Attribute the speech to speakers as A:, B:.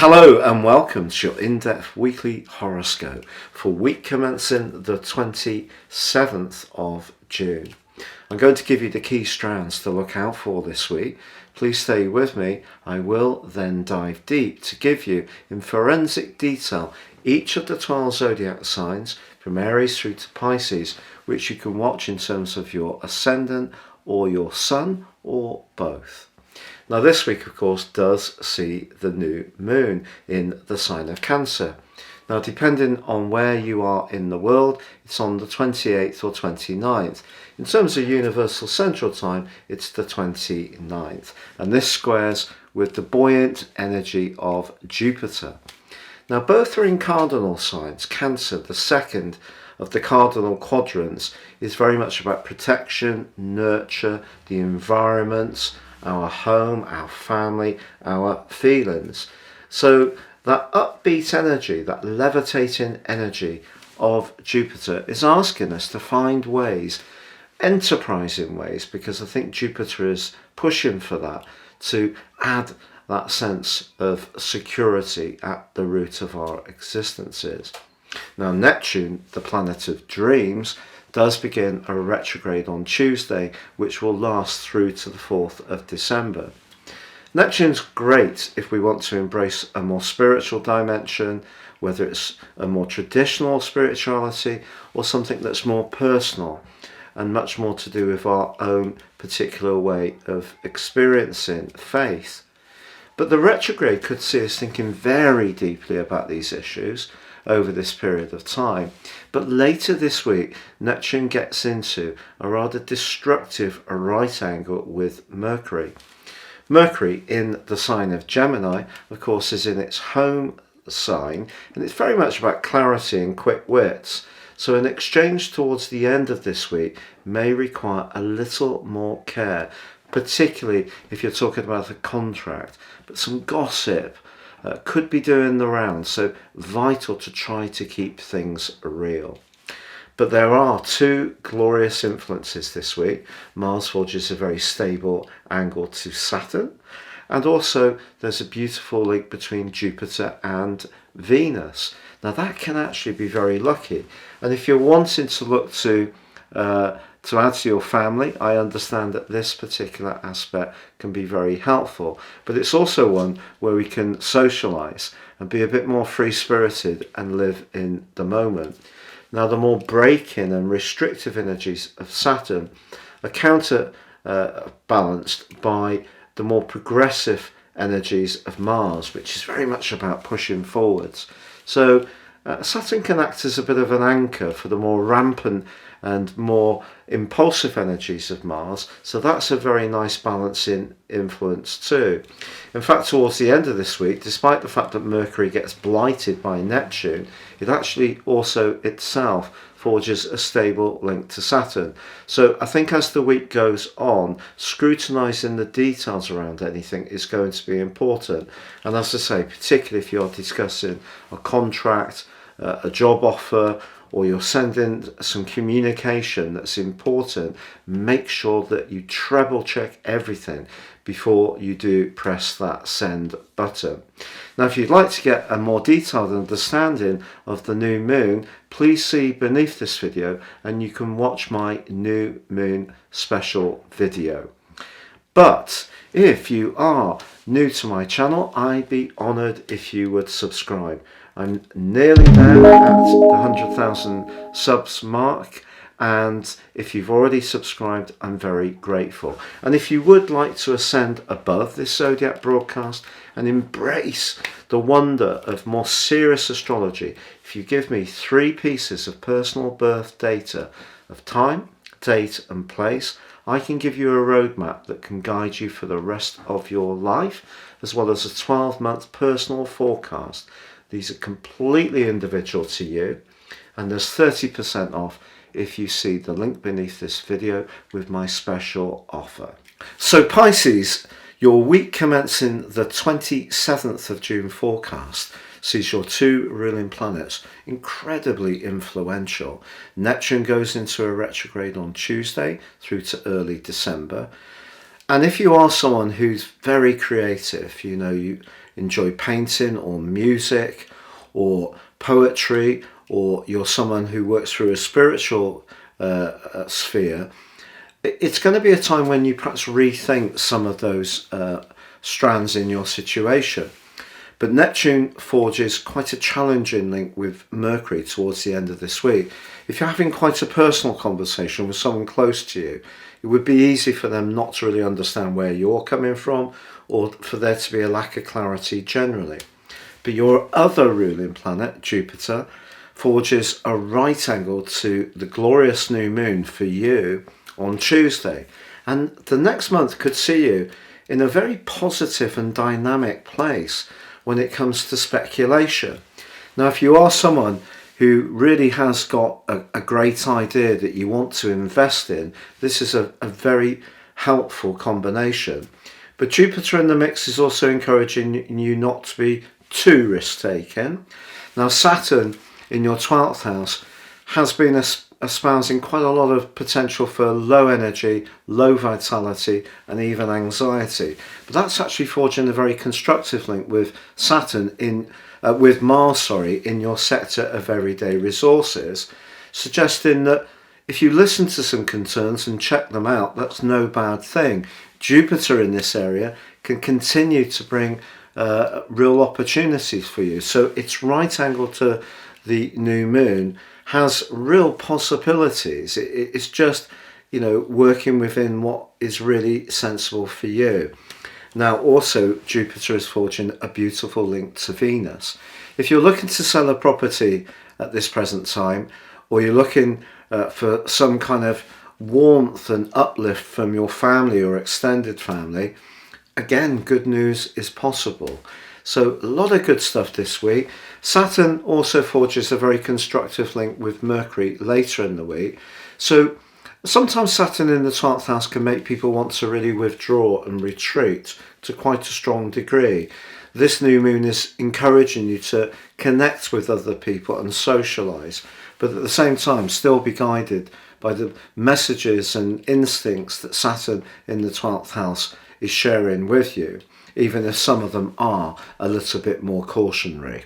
A: Hello and welcome to your in-depth weekly horoscope for week commencing the 27th of June. I'm going to give you the key strands to look out for this week. Please stay with me. I will then dive deep to give you in forensic detail each of the 12 zodiac signs from Aries through to Pisces, which you can watch in terms of your ascendant or your sun or both. Now this week, of course, does see the new moon in the sign of Cancer. Now, depending on where you are in the world, it's on the 28th or 29th. In terms of Universal Central Time, it's the 29th. And this squares with the buoyant energy of Jupiter. Now, both are in cardinal signs. Cancer, the second of the cardinal quadrants, is very much about protection, nurture, the environment, our home, our family, our feelings. So that upbeat energy, that levitating energy of Jupiter is asking us to find ways, enterprising ways, because I think Jupiter is pushing for that, to add that sense of security at the root of our existences. Now Neptune, the planet of dreams, does begin a retrograde on Tuesday, which will last through to the 4th of December. Neptune's great if we want to embrace a more spiritual dimension, whether it's a more traditional spirituality or something that's more personal and much more to do with our own particular way of experiencing faith. But the retrograde could see us thinking very deeply about these issues over this period of time. But later this week, Neptune gets into a rather destructive right angle with Mercury. Mercury in the sign of Gemini, of course, is in its home sign, and it's very much about clarity and quick wits. So an exchange towards the end of this week may require a little more care, particularly if you're talking about a contract, but some gossip could be doing the rounds, so vital to try to keep things real. But there are two glorious influences this week. Mars forges a very stable angle to Saturn, and also there's a beautiful link between Jupiter and Venus. Now that can actually be very lucky, and if you're wanting to look to add to your family, I understand that this particular aspect can be very helpful, but it's also one where we can socialise and be a bit more free-spirited and live in the moment. Now the more break-in and restrictive energies of Saturn are counterbalanced by the more progressive energies of Mars, which is very much about pushing forwards. So Saturn can act as a bit of an anchor for the more rampant and more impulsive energies of Mars, so that's a very nice balancing influence too. In fact, towards the end of this week, despite the fact that Mercury gets blighted by Neptune, it actually also itself forges a stable link to Saturn. So I think as the week goes on, scrutinising the details around anything is going to be important. And as I say, particularly if you're discussing a contract, a job offer, or you're sending some communication that's important, make sure that you treble check everything before you do press that send button. Now, if you'd like to get a more detailed understanding of the new moon, please see beneath this video and you can watch my new moon special video. But if you are new to my channel, I'd be honoured if you would subscribe. I'm nearly there at the 100,000 subs mark, and if you've already subscribed, I'm very grateful. And if you would like to ascend above this zodiac broadcast and embrace the wonder of more serious astrology, if you give me 3 pieces of personal birth data of time, date and place, I can give you a roadmap that can guide you for the rest of your life, as well as a 12-month personal forecast. These are completely individual to you, and there's 30% off if you see the link beneath this video with my special offer. So Pisces, your week commencing the 27th of June forecast sees your 2 ruling planets incredibly influential. Neptune goes into a retrograde on Tuesday through to early December. And if you are someone who's very creative, you enjoy painting or music or poetry, or you're someone who works through a spiritual sphere, it's going to be a time when you perhaps rethink some of those strands in your situation. But Neptune forges quite a challenging link with Mercury towards the end of this week. If you're having quite a personal conversation with someone close to you, it would be easy for them not to really understand where you're coming from, or for there to be a lack of clarity generally. But your other ruling planet, Jupiter, forges a right angle to the glorious new moon for you on Tuesday. And the next month could see you in a very positive and dynamic place when it comes to speculation. Now, if you are someone who really has got a great idea that you want to invest in, this is a very helpful combination. But Jupiter in the mix is also encouraging you not to be too risk-taking. Now, Saturn in your 12th house has been espousing quite a lot of potential for low energy, low vitality, and even anxiety. But that's actually forging a very constructive link with with Mars, in your sector of everyday resources, suggesting that if you listen to some concerns and check them out, that's no bad thing. Jupiter in this area can continue to bring real opportunities for you. So its right angle to the new moon has real possibilities. It's just, working within what is really sensible for you. Now, also, Jupiter is forging a beautiful link to Venus. If you're looking to sell a property at this present time, or you're looking for some kind of warmth and uplift from your family or extended family, again, good news is possible. So a lot of good stuff this week. Saturn also forges a very constructive link with Mercury later in the week. So sometimes Saturn in the 12th house can make people want to really withdraw and retreat to quite a strong degree. This new moon is encouraging you to connect with other people and socialise, but at the same time still be guided by the messages and instincts that Saturn in the 12th house is sharing with you, even if some of them are a little bit more cautionary.